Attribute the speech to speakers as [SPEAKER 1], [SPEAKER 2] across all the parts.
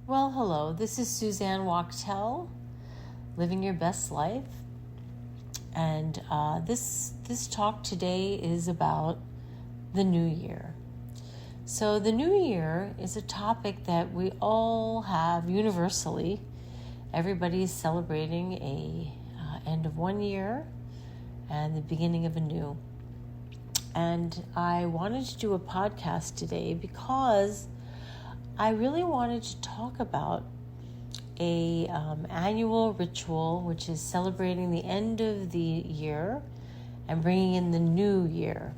[SPEAKER 1] Well, hello. This is Suzanne Wachtel, living your best life, and this talk today is about the new year. So the new year is a topic that we all have universally. Everybody is celebrating a end of one year and the beginning of a new. And I wanted to do a podcast today because I really wanted to talk about a annual ritual which is celebrating the end of the year and bringing in the new year,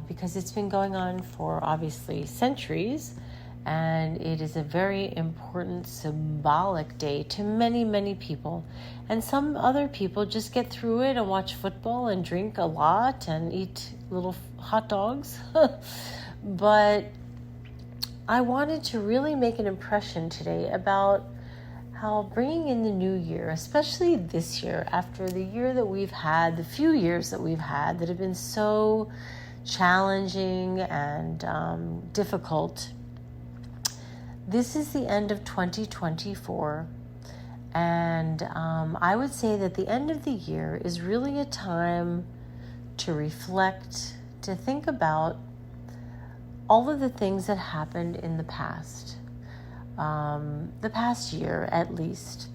[SPEAKER 1] because it's been going on for obviously centuries, and it is a very important symbolic day to many, many people. And some other people just get through it and watch football and drink a lot and eat little hot dogs. But I wanted to really make an impression today about how bringing in the new year, especially this year, after the year that we've had, the few years that we've had that have been so challenging and difficult, this is the end of 2024. And I would say that the end of the year is really a time to reflect, to think about all of the things that happened in the past year at least.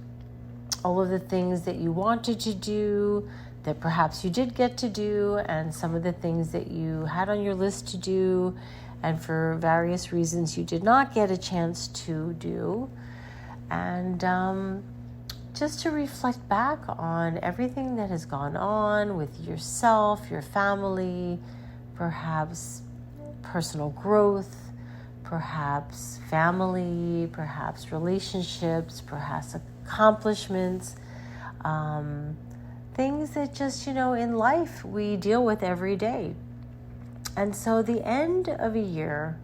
[SPEAKER 1] All of the things that you wanted to do, that perhaps you did get to do, and some of the things that you had on your list to do, and for various reasons you did not get a chance to do. And just to reflect back on everything that has gone on with yourself, your family, perhaps personal growth, perhaps family, perhaps relationships, perhaps accomplishments, things that just, in life we deal with every day. And so the end of a year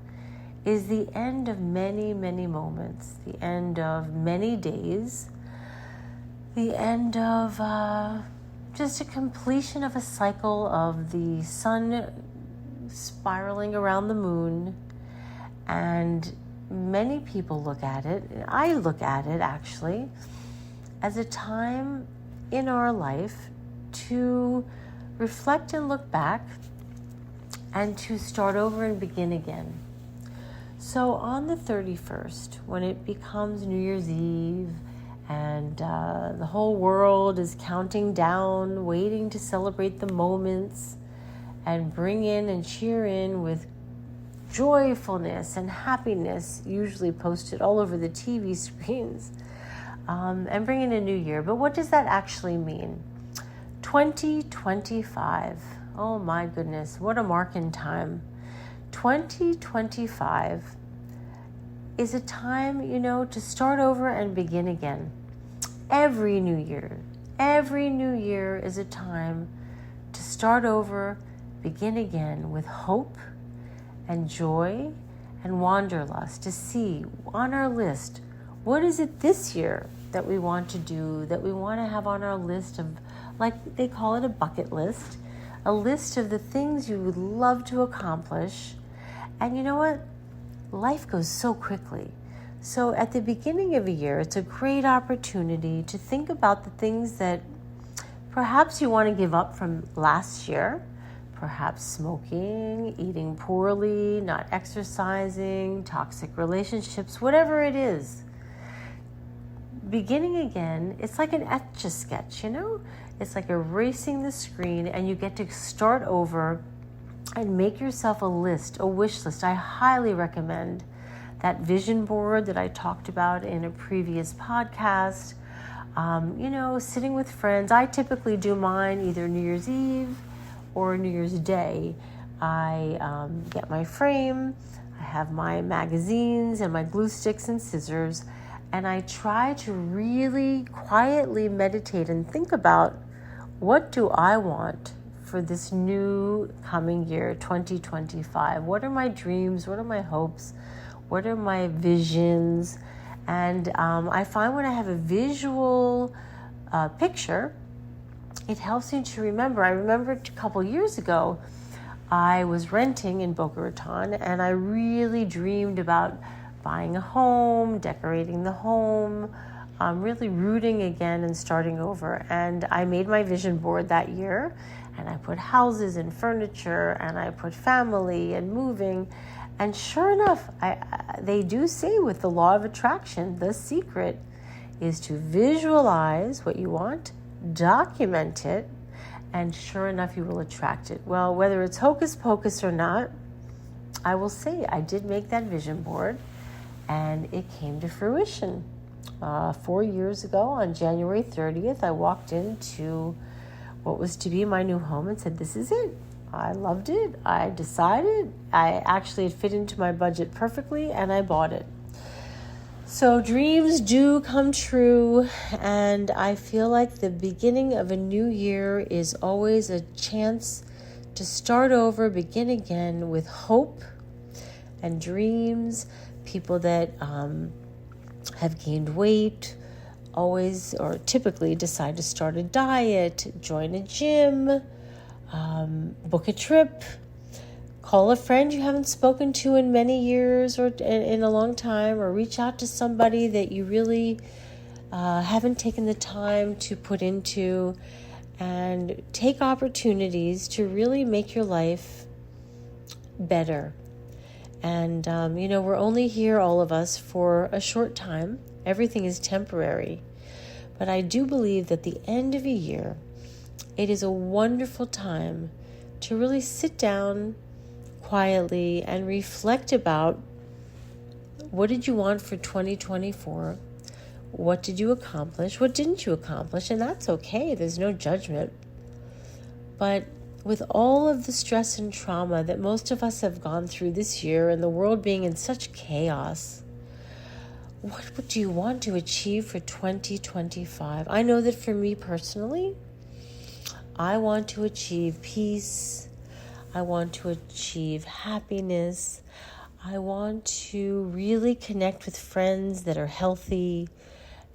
[SPEAKER 1] is the end of many, many moments, the end of many days, the end of just a completion of a cycle of the sun spiraling around the moon. And many people look at it, and I look at it actually, as a time in our life to reflect and look back and to start over and begin again. So on the 31st, when it becomes New Year's Eve and the whole world is counting down, waiting to celebrate the moments and bring in and cheer in with joyfulness and happiness, usually posted all over the TV screens, and bring in a new year. But what does that actually mean? 2025. Oh my goodness, what a mark in time. 2025 is a time, to start over and begin again. Every new year is a time to start over, begin again with hope and joy and wanderlust, to see on our list, what is it this year that we want to do, that we want to have on our list of, like they call it a bucket list, a list of the things you would love to accomplish. And you know what? Life goes so quickly. So at the beginning of a year, it's a great opportunity to think about the things that perhaps you want to give up from last year. Perhaps smoking, eating poorly, not exercising, toxic relationships, whatever it is. Beginning again, it's like an Etch-a-Sketch, It's like erasing the screen, and you get to start over and make yourself a list, a wish list. I highly recommend that vision board that I talked about in a previous podcast. Sitting with friends. I typically do mine either New Year's Eve or New Year's Day. I get my frame, I have my magazines and my glue sticks and scissors, and I try to really quietly meditate and think about, what do I want for this new coming year, 2025? What are my dreams? What are my hopes? What are my visions? And I find when I have a visual picture, it helps me to remember. I remembered a couple years ago, I was renting in Boca Raton, and I really dreamed about buying a home, decorating the home, really rooting again and starting over. And I made my vision board that year, and I put houses and furniture, and I put family and moving. And sure enough, they do say with the law of attraction, the secret is to visualize what you want, document it, and sure enough, you will attract it. Well, whether it's hocus pocus or not, I will say I did make that vision board, and it came to fruition. 4 years ago, on January 30th, I walked into what was to be my new home and said, this is it. I loved it. I decided. It fit into my budget perfectly, and I bought it. So dreams do come true, and I feel like the beginning of a new year is always a chance to start over, begin again with hope and dreams. People that have gained weight always or typically decide to start a diet, join a gym, book a trip, call a friend you haven't spoken to in many years or in a long time, or reach out to somebody that you really haven't taken the time to put into, and take opportunities to really make your life better. And, we're only here, all of us, for a short time. Everything is temporary. But I do believe that the end of a year, it is a wonderful time to really sit down quietly and reflect about what did you want for 2024? What did you accomplish? What didn't you accomplish? And that's okay. There's no judgment. But with all of the stress and trauma that most of us have gone through this year, and the world being in such chaos, what do you want to achieve for 2025? I know that for me personally, I want to achieve peace. I want to achieve happiness. I want to really connect with friends that are healthy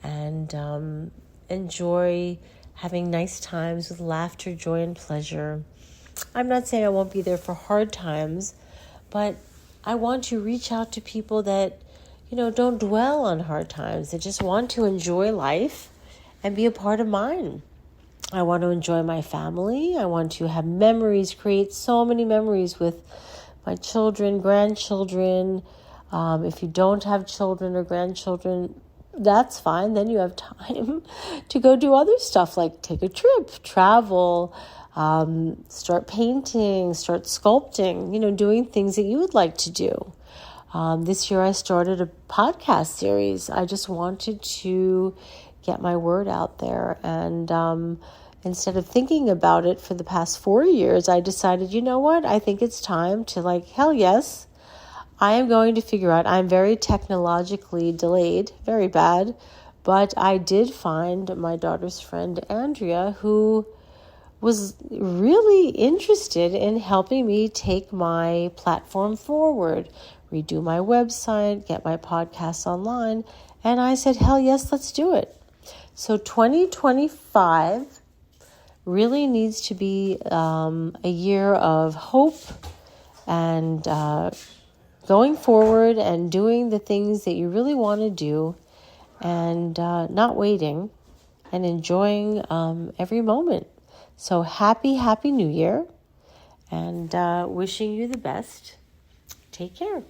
[SPEAKER 1] and enjoy having nice times with laughter, joy, and pleasure. I'm not saying I won't be there for hard times, but I want to reach out to people that, don't dwell on hard times. They just want to enjoy life and be a part of mine. I want to enjoy my family. I want to have memories, create so many memories with my children, grandchildren. If you don't have children or grandchildren, that's fine. Then you have time to go do other stuff like take a trip, travel, start painting, start sculpting, doing things that you would like to do. This year I started a podcast series. I just wanted to get my word out there. And instead of thinking about it for the past 4 years, I decided, you know what? I think it's time to hell yes, I am going to figure out. I'm very technologically delayed, very bad. But I did find my daughter's friend, Andrea, who was really interested in helping me take my platform forward, redo my website, get my podcasts online. And I said, hell yes, let's do it. So 2025 really needs to be a year of hope and going forward and doing the things that you really want to do, and not waiting and enjoying every moment. So happy New Year, and wishing you the best. Take care.